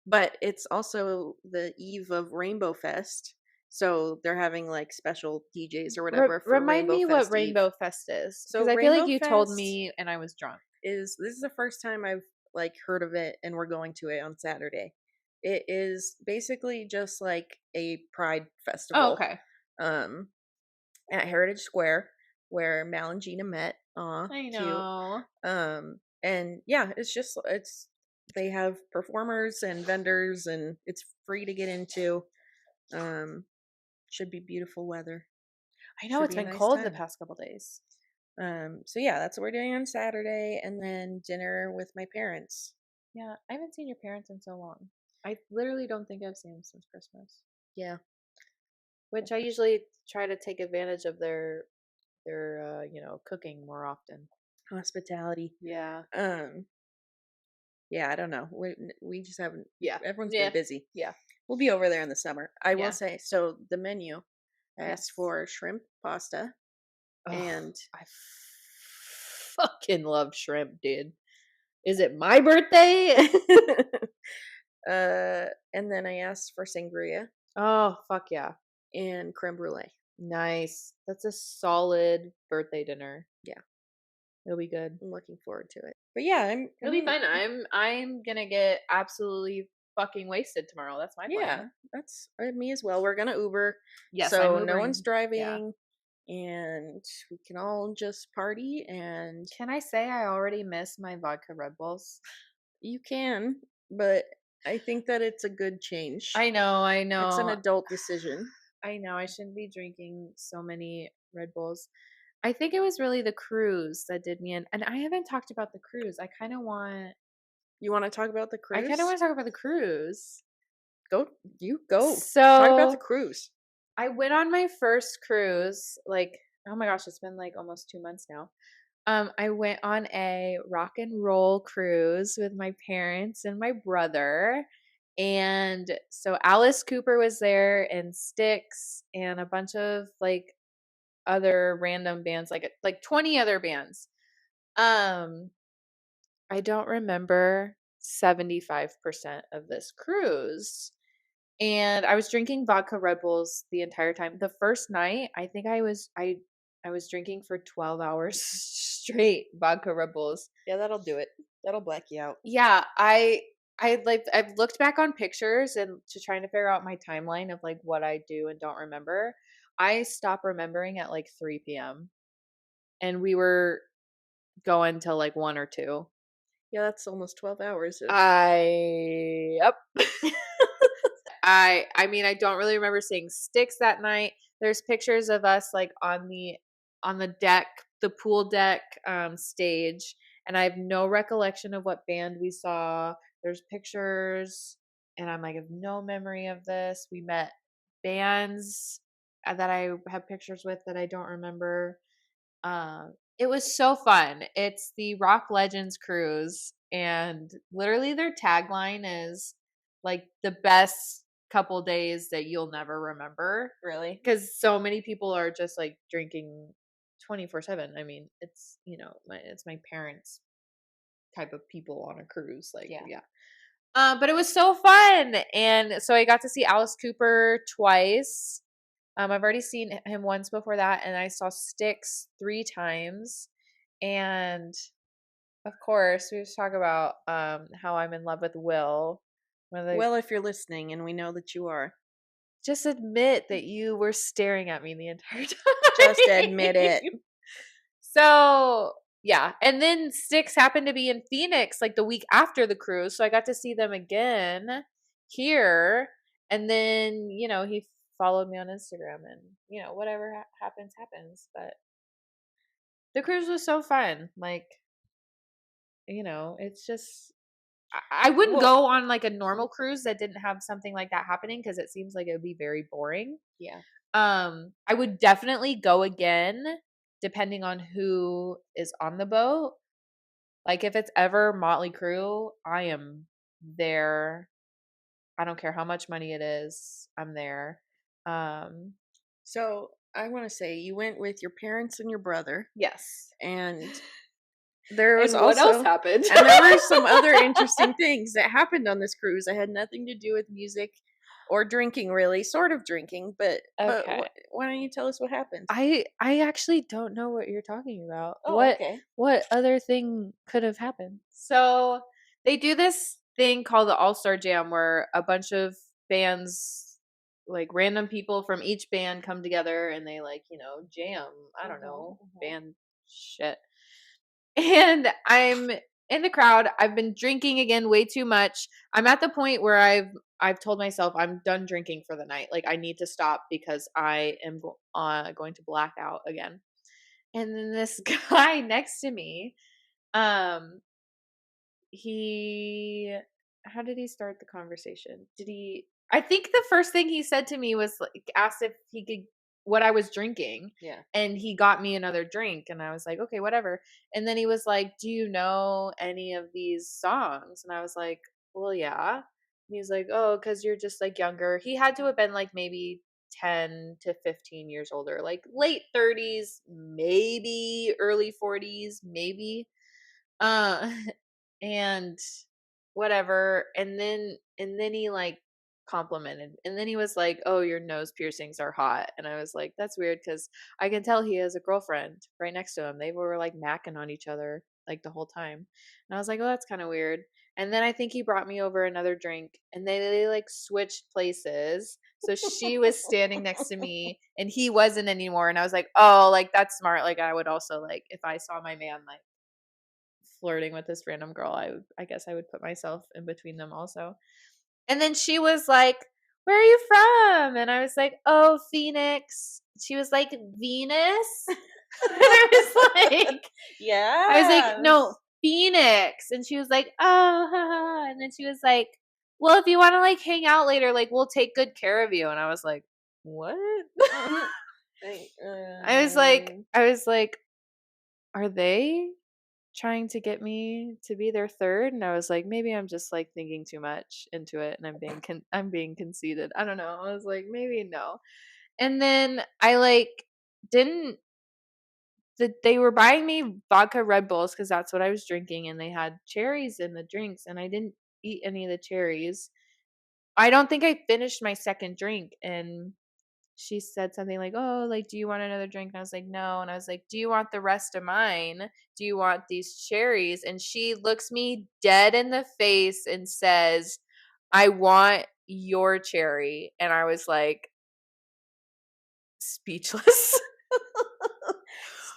but it's also the eve of Rainbow Fest. So they're having like special DJs or whatever for Remind Rainbow me what Fest Eve. Rainbow Fest is, So because I feel like Rainbow you told Fest me and I was drunk. is this is the first time I've like heard of it, and we're going to it on Saturday. It is basically just like a pride Oh, festival okay. um at Heritage Square where Mal and Gina met. Aw, I cute. know. And yeah, it's they have performers and vendors and it's free to get into. Um should be beautiful weather. I know Should it's be a been nice cold the time. past couple days. So yeah, that's what we're doing on Saturday, and then dinner with my parents. Yeah, I haven't seen your parents in so long. I literally don't think I've seen them since Christmas, Yeah. which I usually try to take advantage of their cooking more often. Hospitality. Yeah. Um yeah, I don't know. We just haven't Yeah. everyone's Yeah. been busy. Yeah. We'll be over there in the summer. I will Yeah. say, so the menu, I asked Yes. for shrimp pasta Ugh, and I fucking love shrimp, dude. Is it my birthday? and then I asked for sangria Oh, fuck yeah. and creme brulee. Nice. That's a solid birthday dinner. Yeah. It'll be good. I'm looking forward to it. But yeah, It'll be fun. I'm gonna get absolutely fucking wasted tomorrow. That's my yeah, plan. that's me as well. We're gonna Uber. Yes, So I'm no one's Ubering. Yeah. driving and we can all just party and Can I say I already miss my vodka Red Bulls? you can, but I think that it's a good change. I know. It's an adult decision. I know. I shouldn't be drinking so many Red Bulls. I think it was really the cruise that did me in. And I haven't talked about the cruise. I kind of want. You want to talk about the I cruise? kind of want to talk about the cruise. Go. Talk about the So cruise. I went on my first cruise. Like, oh my gosh, it's been like almost 2 months now. I went on a rock and roll cruise with my parents and my brother. And so Alice Cooper was there and Styx and a bunch of like other random bands, like 20 other bands. Um, I don't remember 75% of this cruise. And I was drinking vodka Red Bulls the entire time. The first night, I think I was drinking for 12 hours straight vodka Red Bulls. Yeah, that'll do it. That'll black you out. Yeah, I've looked back on pictures and to trying to figure out my timeline of like what I do and don't remember. I stopped remembering at like 3 p.m. and we were going till like 1 or 2. Yeah, that's almost 12 hours. Yep. I mean I don't really remember seeing Styx that night. There's pictures of us like on the deck, the pool deck stage, and I have no recollection of what band we saw. There's pictures and I'm like I have no memory of this. We met bands that I have pictures with that I don't remember. It was so fun. It's the Rock Legends cruise and literally their tagline is like the best couple days that you'll never remember Really? because so many people are just like drinking 24/7. I mean, it's it's my parents type of people on a cruise, like yeah. But it was so fun, and so I got to see Alice Cooper twice. I've already seen him once before that, and I saw Styx 3 times. And of course, we just talk about how I'm in love with Will. Well, if you're listening, and we know that you are, Just admit that you were staring at me the entire time. just admit it. So, yeah. And then Styx happened to be in Phoenix like the week after the cruise. So I got to see them again here. And then, he followed me on Instagram and, whatever happens, happens. But the cruise was so fun. Like, it's just. I wouldn't go on like a normal cruise that didn't have something like that happening because it seems like it would be very boring. Yeah. I would definitely go again depending on who is on the boat. Like if it's ever Motley Crue, I am there. I don't care how much money it is. I'm there. So I want to say you went with your parents and your brother, Yes. and there was And what else also happened? and there were some other interesting things that happened on this cruise. It had nothing to do with music or drinking, really. Sort of drinking, but Okay. why don't you tell us what happened? I actually don't know what you're talking about. Oh, okay. What other thing could have happened? So they do this thing called the All-Star Jam where a bunch of bands, like random people from each band, come together and they like, jam. I don't know, band shit. And I'm in the crowd. I've been drinking again way too much. I'm at the point where I've told myself I'm done drinking for the night. Like I need to stop because I am going to black out again. And then this guy next to me, um, he how did he start the conversation? I think the first thing he said to me was like asked if he could what I was drinking. Yeah. And he got me another drink and I was like, "Okay, whatever." And then he was like, "Do you know any of these songs?" And I was like, "Well, yeah." And he's like, "Oh, cuz you're just like younger." He had to have been like maybe 10 to 15 years older, like late 30s, maybe early 40s, maybe. Uh and whatever, and then he like complimented, and then he was like, "Oh, your nose piercings are hot." And I was like, "That's weird because I can tell he has a girlfriend right next to him." They were like macking on each other like the whole time, and I was like, "Oh, that's kind of weird." And then I think he brought me over another drink, and they like switched places, so she was standing next to me and he wasn't anymore, and I was like, "Oh, like that's smart." Like I would also like if I saw my man like flirting with this random girl, I guess I would put myself in between them also. And then she was like, "Where are you from?" And I was like, "Oh, Phoenix." She was like, "Venus?" And Yeah. I was like, "No, Phoenix." And she was like, "Oh, haha." And then she was like, "Well, if you want to like hang out later, like we'll take good care of you." And I was like, "What?" I was like, "Are they trying to get me to be their third?" And I was like, maybe I'm just like thinking too much into it and I'm being conceited. I don't know. I was like, maybe no. And then I like didn't they were buying me vodka Red Bulls because that's what I was drinking, and they had cherries in the drinks, and I didn't eat any of the cherries. I don't think I finished my second drink, and she said something like, "Oh, like, do you want another drink?" And I was like, "No." And I was like, "Do you want the rest of mine? Do you want these cherries?" And she looks me dead in the face and says, "I want your cherry." And I was like, speechless.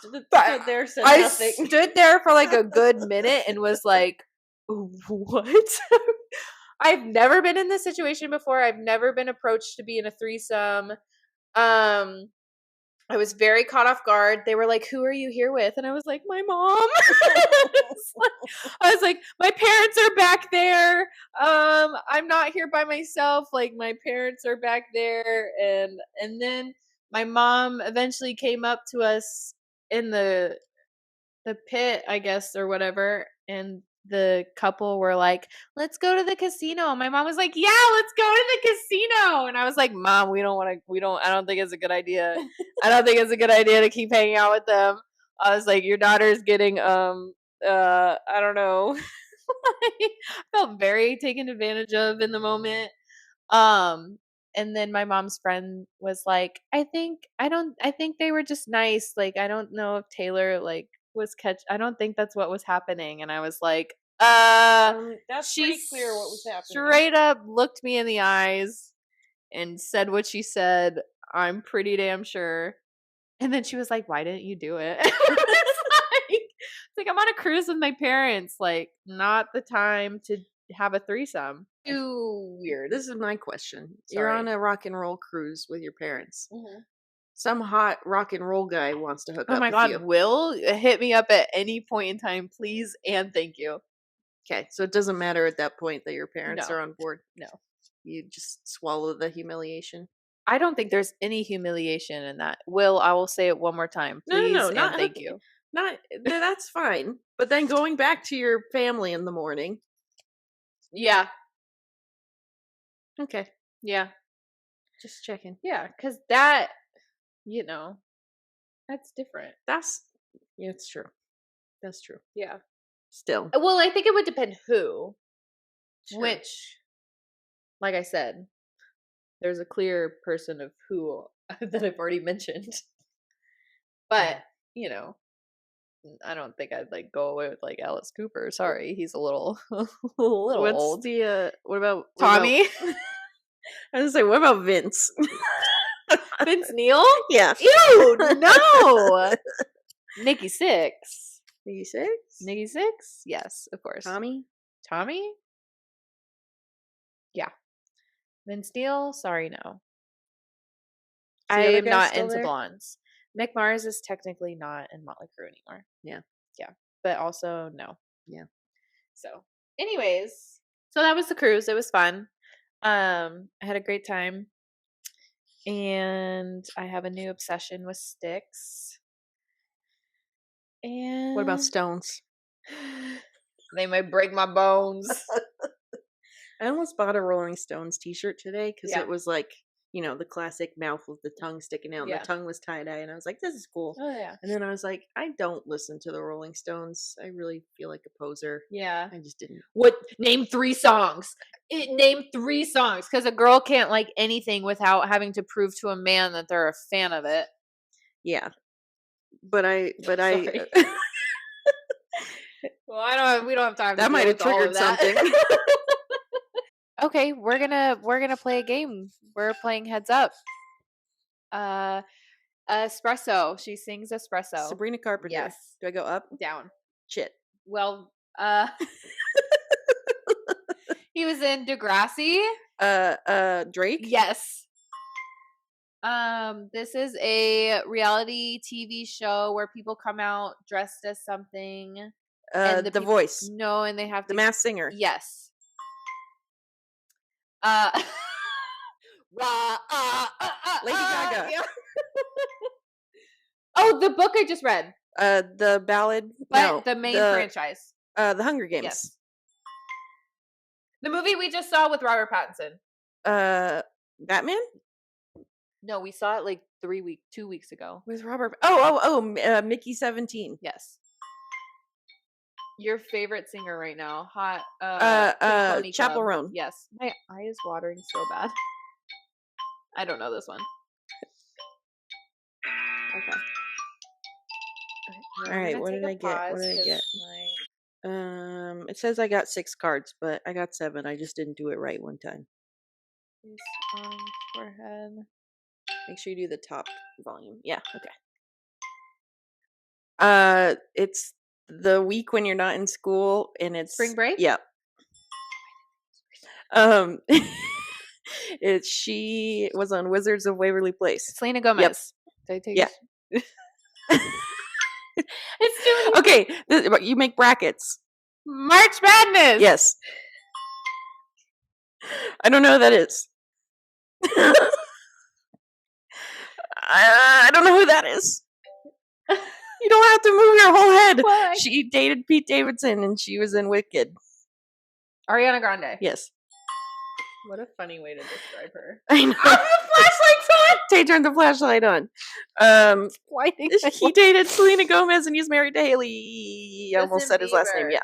Stood But there, said I nothing. stood there for like a good minute and was like, "What?" I've never been in this situation before. I've never been approached to be in a threesome. Um, I was very caught off guard. They were like, "Who are you here with?" And I was like, "My mom." I was like, "My parents are back there. I'm not here by myself. Like my parents are back there." And then my mom eventually came up to us in the pit, I guess, or whatever, and the couple were like, "Let's go to the casino." My mom was like, "Yeah, let's go to the casino." And I was like, "Mom, I don't think it's a good idea. I don't think it's a good idea to keep hanging out with them." I was like, "Your daughter's getting I don't know." I felt very taken advantage of in the moment. Um and then my mom's friend was like, I think they were just nice. Like I don't know if Taylor like was I don't think that's what was happening. And I was like, That's she pretty clear what was happening. straight up looked me in the eyes and said what she said. I'm pretty damn sure. And then she was like, "Why didn't you do it?" It's like I'm on a cruise with my parents, like not the time to have a threesome. Too weird. This is my question. You're Sorry. on a rock and roll cruise with your parents. Mhm. Some hot rock and roll guy wants to hook Oh up my with god, you. Will, hit me up at any point in time, please and thank you. Okay, so it doesn't matter at that point that your parents No. are on board. No. You just swallow the humiliation. I don't think there's any humiliation in that. Will, I will say it one more time, please No, and not thank hooking. you. Not that's fine. But then going back to your family in the morning. Yeah. Okay. Yeah. Just checking. Yeah, because that, you know, that's different. Yeah, it's true. That's true. Yeah. Still. Well, I think it would depend who. Sure. Which, like I said, there's a clear person of who that I've already mentioned. But, you know, I don't think I'd like go away with like Alice Cooper. Sorry, he's a little old. What about Tommy? I was gonna say, what about Vince? Vince Neil? Yeah. Ew, no. Nikki Sixx. Nikki Sixx? Nikki Sixx? Yes, of course. Tommy? Yeah. Vince Neil? Sorry, no. Is the I other am guy not still into there? blondes. Mick Mars is technically not in Motley Crue anymore. Yeah. Yeah. But also no. Yeah. So, anyways, so that was the cruise. It was fun. I had a great time. And I have a new obsession with Styx. And What about Stones? they might break my bones. I almost bought a Rolling Stones t-shirt today because Yeah. it was like, you know, the classic mouth with the tongue sticking out and Yeah. the tongue was tie-dye, and I was like, this is cool. Oh yeah. And then I was like, I don't listen to the Rolling Stones. I really feel like a poser. Yeah. I just didn't. What? Name 3 songs. Name 3 songs, because a girl can't like anything without having to prove to a man that they're a fan of it. Yeah. But I Sorry. Well, we don't have time. that to might deal have with all triggered of that. something. Okay, we're gonna play a game. We're playing Heads Up. Espresso. She sings Espresso. Sabrina Carpenter. Yes. Do I go up? Down. Shit. Well, he was in Degrassi. Drake? Yes. This is a reality TV show where people come out dressed as something. And The Voice. No, and they have to The Masked Singer. Yes. Lady Gaga. Yeah. Oh, the book I just read. The Ballad. But No. the main franchise. The Hunger Games. Yes. The movie we just saw with Robert Pattinson. Batman? No, we saw it like 2 weeks ago. With Robert. Mickey 17. Yes. Your favorite singer right now, hot. Pony Chappell Club. Roan. Yes, my eye is watering so bad. I don't know this one. Okay. All right, what did I get? What did I get? It says I got 6 cards, but I got 7. I just didn't do it right one time. On forehead. Make sure you do the top volume. Yeah, okay. It's the week when you're not in school and it's Spring break? Yep. She was on Wizards of Waverly Place. Selena Gomez. Did I take Yeah. It's too many. Okay, you make brackets. March Madness. Yes. I don't know who that is. I don't know who that is. You don't have to move your whole head. Well, She dated Pete Davidson and she was in Wicked. Ariana Grande. Yes. What a funny way to describe her. I know. Flashlight's on. Tay turned the flashlight on. Why? He dated Selena Gomez and he's married to Haley. I almost Justin said his last name. Bieber.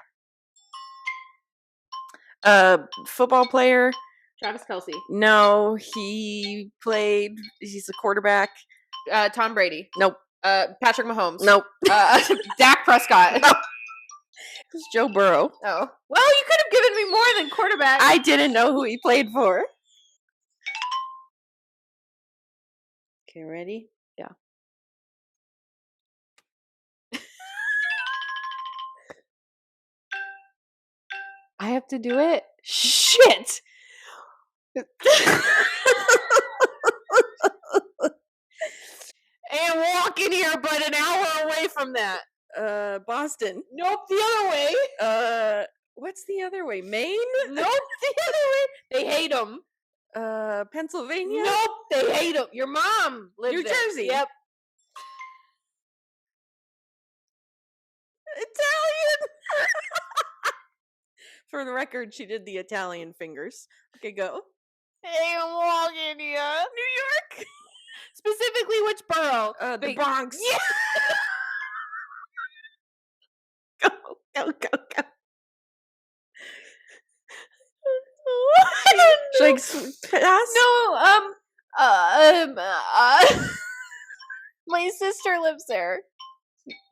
Yeah. Football player. Travis Kelce. No, he's a quarterback. Tom Brady. Nope. Patrick Mahomes. Nope. Dak Prescott. No. It's Joe Burrow. Oh. Well, you could have given me more than quarterback. I didn't know who he played for. Okay, ready? Yeah. I have to do it? Shit! And walking here, but an hour away from that. Boston. Nope, the other way. What's the other way? Maine? Nope, the other way. They hate them. Pennsylvania? Nope, they hate them. Your mom lives New there. Jersey. Yep. Italian. For the record, she did the Italian fingers. Okay, go. Hey, I'm walking here. New York. Specifically, which borough? The Bronx. Yeah. Go. I don't Should I know. pass? No, my sister lives there.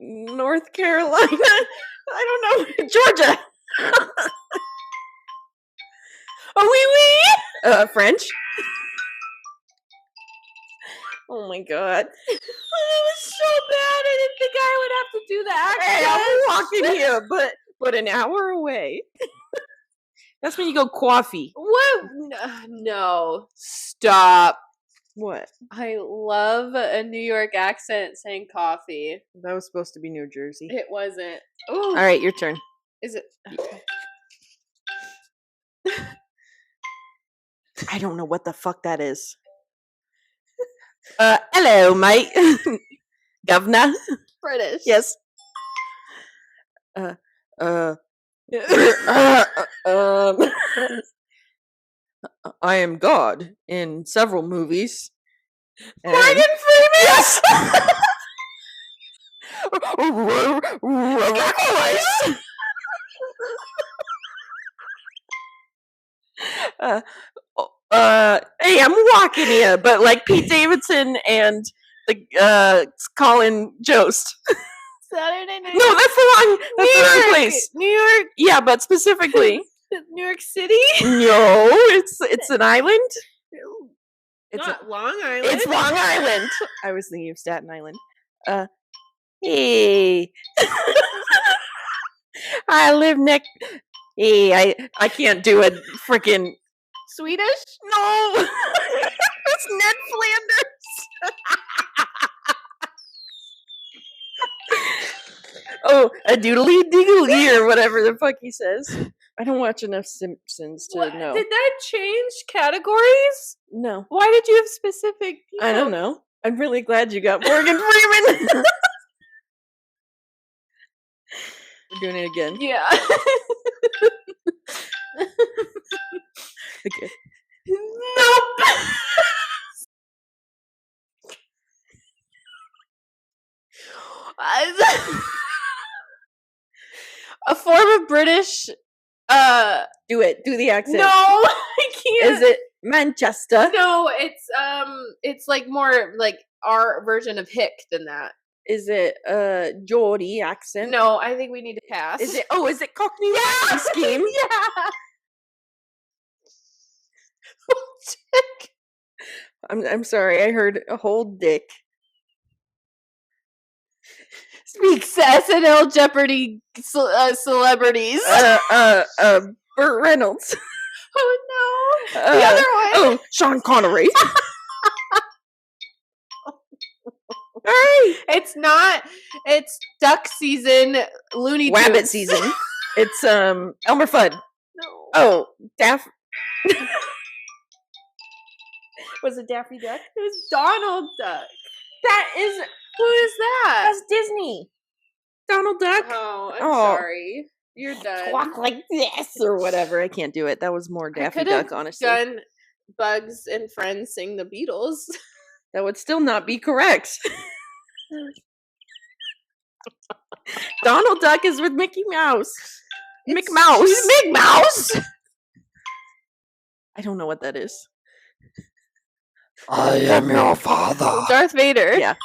North Carolina. I don't know. Georgia. Oh, oui. French. Oh my god. It was so bad. I didn't think I would have to do the accent. Hey, I'm walking here, but an hour away. That's when you go coffee. What? No. Stop. What? I love a New York accent saying coffee. That was supposed to be New Jersey. It wasn't. All right, your turn. Is it? Okay. I don't know what the fuck that is. Hello, mate. Governor. British. Yes. I am God in several movies. Morgan Freeman. Yes. Christ. Hey, I'm walking here, but like Pete Davidson and the Colin Jost. Saturday Night. No, that's the wrong. That's the wrong place. New York. Yeah, but specifically, New York City. no, it's an island. It's Not Long Island. It's Long Island. I was thinking of Staten Island. Hey, I live next. Hey, I can't do a freaking Swedish. no. It's Ned Flanders. Oh, a doodly doodly or whatever the fuck he says. I don't watch enough Simpsons to know. Did that change categories? No, Why did you have specific people? I don't know. I'm really glad you got Morgan Freeman. We're doing it again. Yeah. Okay. Nope. A form of British. Do it. Do the accent. No, I can't. Is it Manchester? No, it's like more like our version of hick than that. Is it Geordie accent? No, I think we need to pass. Is it? Oh, is it Cockney Rhyme Scheme? Yeah. I'm sorry. I heard a whole dick. Speaks SNL Jeopardy celebrities. Burt Reynolds. Oh no, the other one. Oh, Sean Connery. Hey, It's not. It's duck season. Looney Tunes. Wabbit season. It's Elmer Fudd. No. Oh, Was it Daffy Duck? It was Donald Duck. That is Who is that? that's Disney. Donald Duck. Oh, I'm Oh. sorry. You're done. Walk like this or whatever. I can't do it. That was more Daffy could have Duck, honestly. done Bugs and Friends sing the Beatles. That would still not be correct. Donald Duck is with Mickey Mouse. Mick Mouse. Big Mouse. I don't know what that is. I am your father. Darth Vader. Yeah.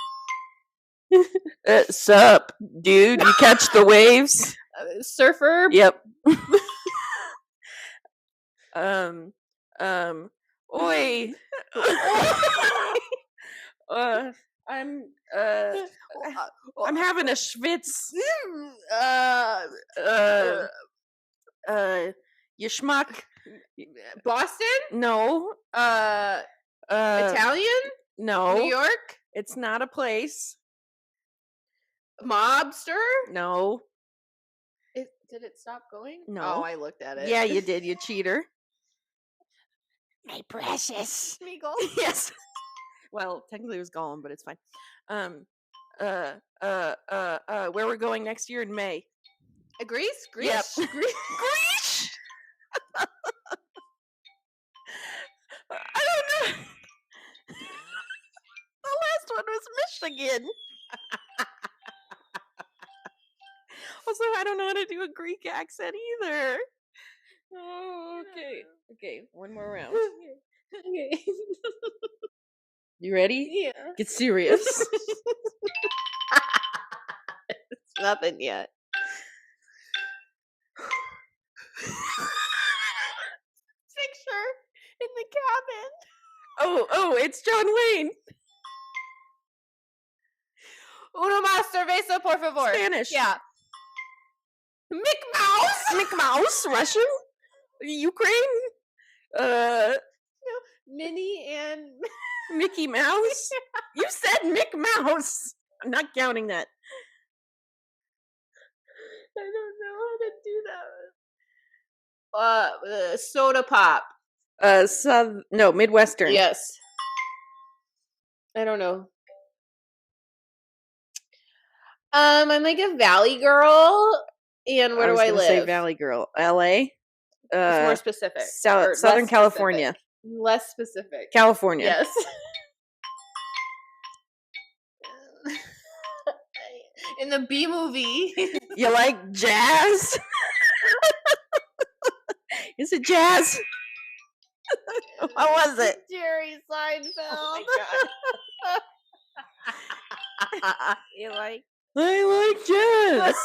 Sup, dude? You catch the waves? Surfer. Yep. Oi. I'm having a schwitz. You schmuck. Boston. No. Italian. No. New York. It's not a place. Mobster. No. Did it stop going? No. Oh, I looked at it. Yeah, you did, you cheater. My precious. Smeagol. Yes. Well, technically it was Gollum, but it's fine. Where we're going next year in May. Greece. Greece. Yep. Greece. one was Michigan. Also, I don't know how to do a Greek accent either. Oh, okay. Okay, one more round. Okay. You ready? Yeah. Get serious. It's nothing yet. Picture in the cabin. Oh, it's John Wayne. Uno más cerveza, por favor. Spanish. Yeah. Mick Mouse. Mick Mouse, Russian, Ukraine, Minnie and Mickey Mouse. You said Mick Mouse. I'm not counting that. I don't know how to do that. Soda pop. Midwestern. Yes. I don't know. I'm like a valley girl. And where do I was live? Say Valley Girl, L.A. It's more specific. or less Southern specific. California. Less specific. California. Yes. In the B movie. You like jazz? Is it jazz? What was it? Jerry Seinfeld. Oh my God. You like? I like jazz.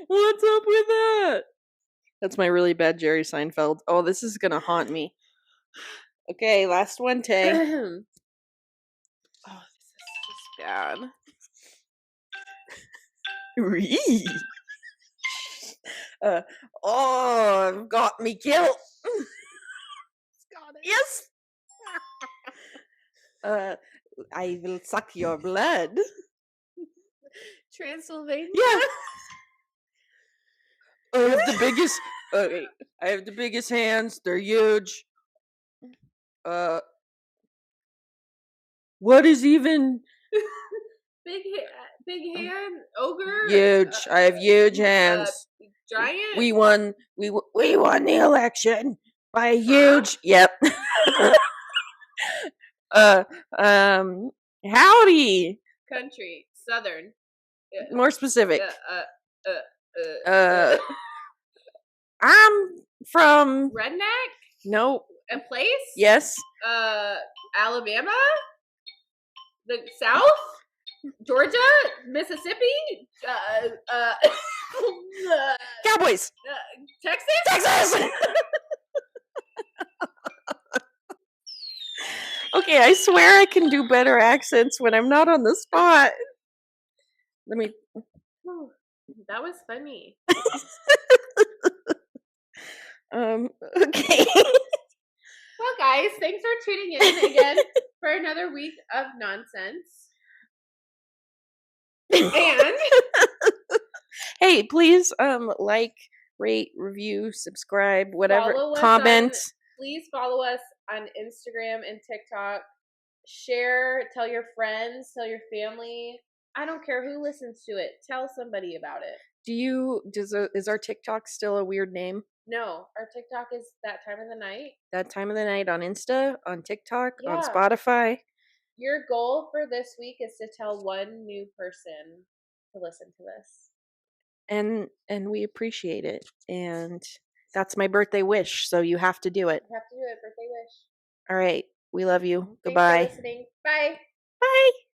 What's up with that? That's my really bad Jerry Seinfeld. Oh, this is gonna haunt me. Okay, last one, Tay. Oh, this is just bad. Oh, got me killed. Yes. I will suck your blood. Transylvania. Yeah. I have the biggest. I have the biggest hands. They're huge. What is even Big hand ogre. huge? I have huge hands. Giant. We won. We won the election by a huge. Yep. Howdy. Country. Southern. More specific. I'm from. Redneck. Nope. A place. Yes. Alabama. The South. Georgia. Mississippi. Cowboys. Texas. Texas. Okay, I swear I can do better accents when I'm not on the spot. Let me. Ooh, that was funny. Okay. Well, guys, thanks for tuning in again for another week of nonsense. And hey, please like, rate, review, subscribe, whatever, Follow us comment. please follow us on Instagram and TikTok. Share, tell your friends, tell your family. I don't care who listens to it. Tell somebody about it. Is our TikTok still a weird name? No, our TikTok is That Time of the Night. That Time of the Night on Insta, on TikTok, on Yeah. Spotify. Your goal for this week is to tell one new person to listen to this. And we appreciate it. And that's my birthday wish, so you have to do it. You have to do it. Birthday wish. All right. We love you. Thanks Goodbye. for listening. Bye. Bye.